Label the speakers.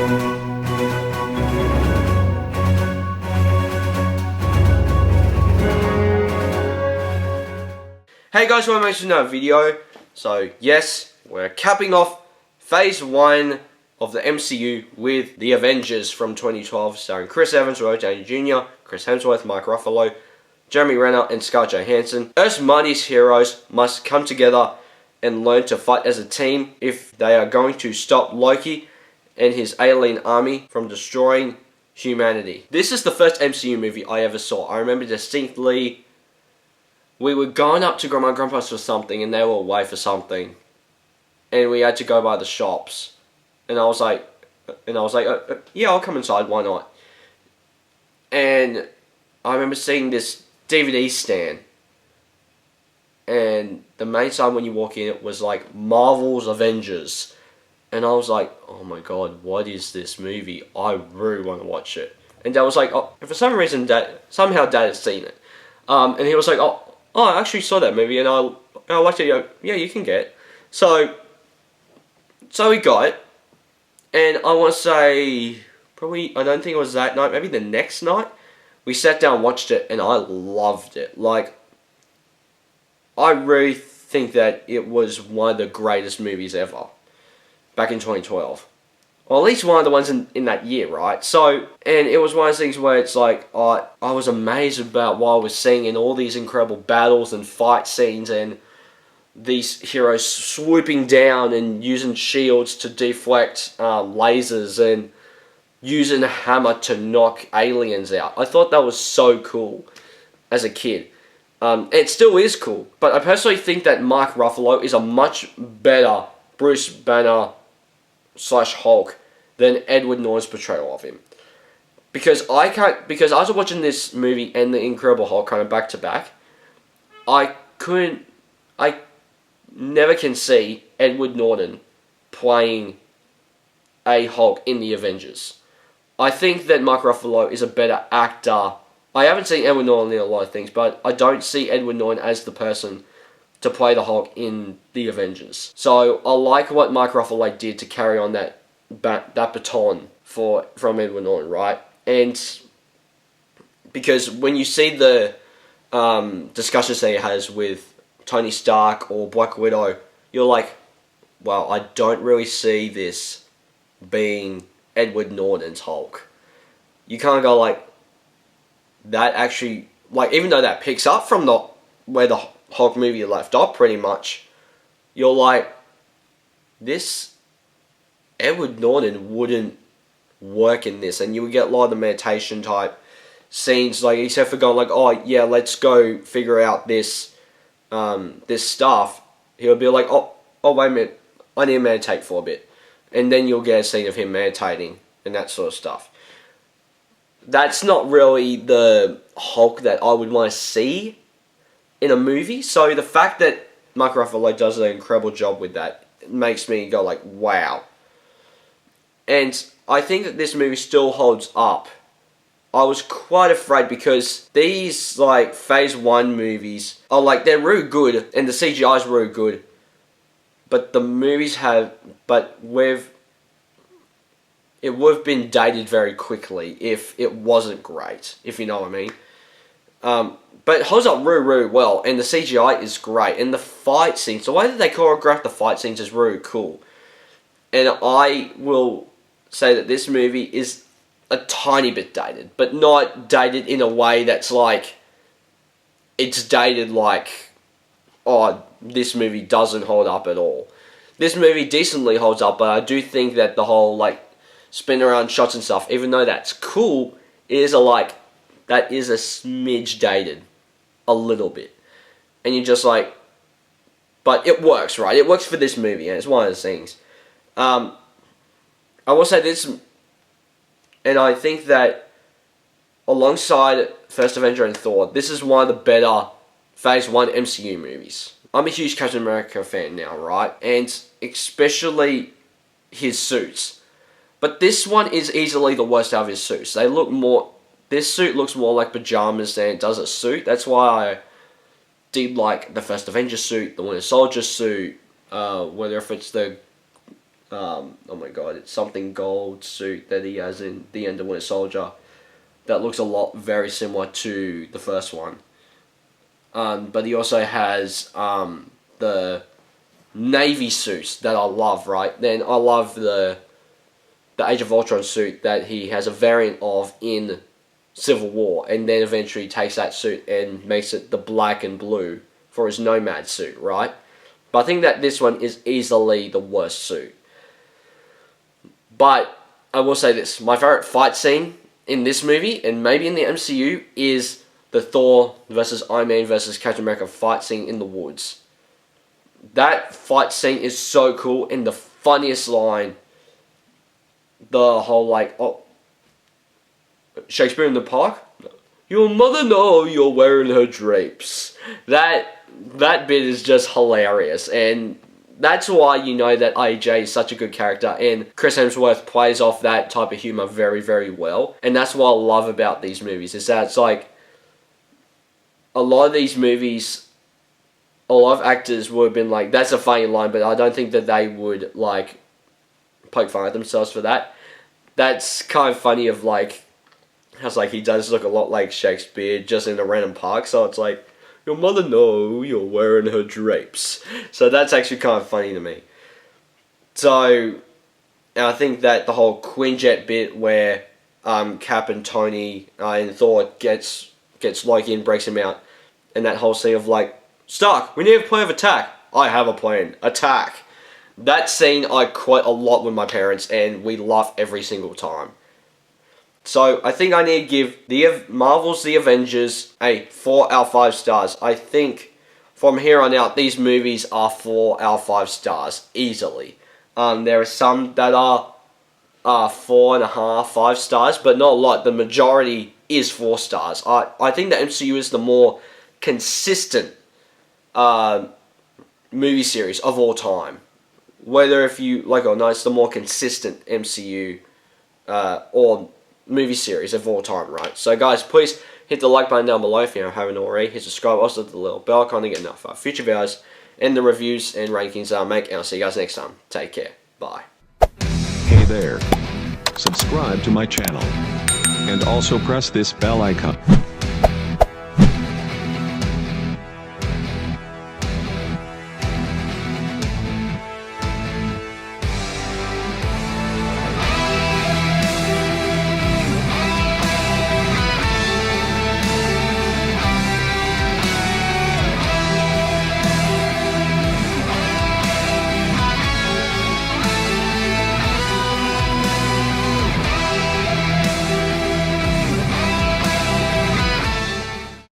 Speaker 1: Hey guys, welcome back to another video. So yes, we're capping off Phase 1 of the MCU with the Avengers from 2012, starring Chris Evans, Robert Downey Jr., Chris Hemsworth, Mark Ruffalo, Jeremy Renner, and Scarlett Johansson. Earth's mightiest heroes must come together and learn to fight as a team if they are going to stop Loki and his alien army from destroying humanity. This is the first MCU movie I ever saw. I remember distinctly. We were going up to Grandma and Grandpa's for something, and they were away for something, and we had to go by the shops, and I was like, yeah, I'll come inside, why not? And I remember seeing this DVD stand, and the main sign when you walk in, it was like Marvel's Avengers, and I was like, oh my god, what is this movie? I really want to watch it. And Dad was like, oh, for some reason, somehow Dad had seen it, and he was like, oh, I actually saw that movie, and I liked it. Yeah, you can get it. So we got it, and I want to say, probably, I don't think it was that night, maybe the next night, we sat down and watched it, and I loved it. Like, I really think that it was one of the greatest movies ever, back in 2012. Or at least one of the ones in that year, right? So, and it was one of those things where it's like, I was amazed about what I was seeing in all these incredible battles and fight scenes and these heroes swooping down and using shields to deflect lasers and using a hammer to knock aliens out. I thought that was so cool as a kid. It still is cool, but I personally think that Mark Ruffalo is a much better Bruce Banner / Hulk than Edward Norton's portrayal of him. Because I was watching this movie and the Incredible Hulk kind of back to back, I never can see Edward Norton playing a Hulk in the Avengers. I think that Mark Ruffalo is a better actor. I haven't seen Edward Norton in a lot of things, but I don't see Edward Norton as the person to play the Hulk in the Avengers. So I like what Mark Ruffalo did to carry on that baton from Edward Norton, right? And because when you see the discussions that he has with Tony Stark or Black Widow, you're like, well, I don't really see this being Edward Norton's Hulk. You can't go like, that actually, like, even though that picks up from where the Hulk movie left off pretty much, you're like, this Edward Norton wouldn't work in this, and you would get a lot of the meditation type scenes, like, except for going like, oh yeah, let's go figure out this stuff. He'll be like, oh wait a minute, I need to meditate for a bit, and then you'll get a scene of him meditating and that sort of stuff. That's not really the Hulk that I would want to see in a movie. So the fact that Mark Ruffalo does an incredible job with that makes me go like, wow. And I think that this movie still holds up. I was quite afraid because these like Phase 1 movies are like, they're really good and the CGI is really good. But the movies it would have been dated very quickly if it wasn't great, if you know what I mean. But it holds up really, really well, and the CGI is great, and the fight scenes, the way that they choreograph the fight scenes is really cool. And I will say that this movie is a tiny bit dated, but not dated in a way that's like, it's dated like, oh, this movie doesn't hold up at all. This movie decently holds up, but I do think that the whole, like, spin around shots and stuff, even though that's cool, that is a smidge dated. A little bit. And you're just like, but it works, right? It works for this movie, and it's one of those things. I will say this, and I think that alongside First Avenger and Thor, this is one of the better Phase 1 MCU movies. I'm a huge Captain America fan now, right? And especially his suits. But this one is easily the worst out of his suits. This suit looks more like pajamas than it does a suit. That's why I did like the first Avenger suit, the Winter Soldier suit, whether if it's the oh my god, it's something gold suit that he has in the end of Winter Soldier that looks a lot very similar to the first one. But he also has the Navy suits that I love, right? Then I love the Age of Ultron suit that he has a variant of in Civil War, and then eventually takes that suit and makes it the black and blue for his Nomad suit, right? But I think that this one is easily the worst suit. But I will say this, my favourite fight scene in this movie, and maybe in the MCU, is the Thor versus Iron Man versus Captain America fight scene in the woods. That fight scene is so cool, and the funniest line, the whole like, oh, Shakespeare in the Park? Your mother know you're wearing her drapes. That bit is just hilarious, and that's why you know that AJ is such a good character, and Chris Hemsworth plays off that type of humour very, very well. And that's what I love about these movies, is that it's like, a lot of these movies, a lot of actors would have been like, that's a funny line, but I don't think that they would, like, poke fun at themselves for that. That's kind of funny of, like, how it's like he does look a lot like Shakespeare just in a random park, so it's like, your mother know you're wearing her drapes. So that's actually kind of funny to me. So, and I think that the whole Quinjet bit where Cap and Tony and Thor gets Loki and breaks him out, and that whole scene of like, Stark, we need a plan of attack. I have a plan. Attack. That scene I quote a lot with my parents, and we laugh every single time. So, I think I need to give Marvel's The Avengers a 4 out of 5 stars. I think from here on out, these movies are 4 out of 5 stars, easily. There are some that are 4.5, 5 stars, but not a lot. The majority is 4 stars. I think the MCU is the more consistent movie series of all time. Whether if you like it or not, it's the more consistent MCU or movie series of all time, right? So guys, please hit the like button down below if you haven't already. Hit subscribe, also the little bell icon to get notified future videos and the reviews and rankings that I make. And I'll see you guys next time. Take care. Bye.
Speaker 2: Hey there. Subscribe to my channel. And also press this bell icon.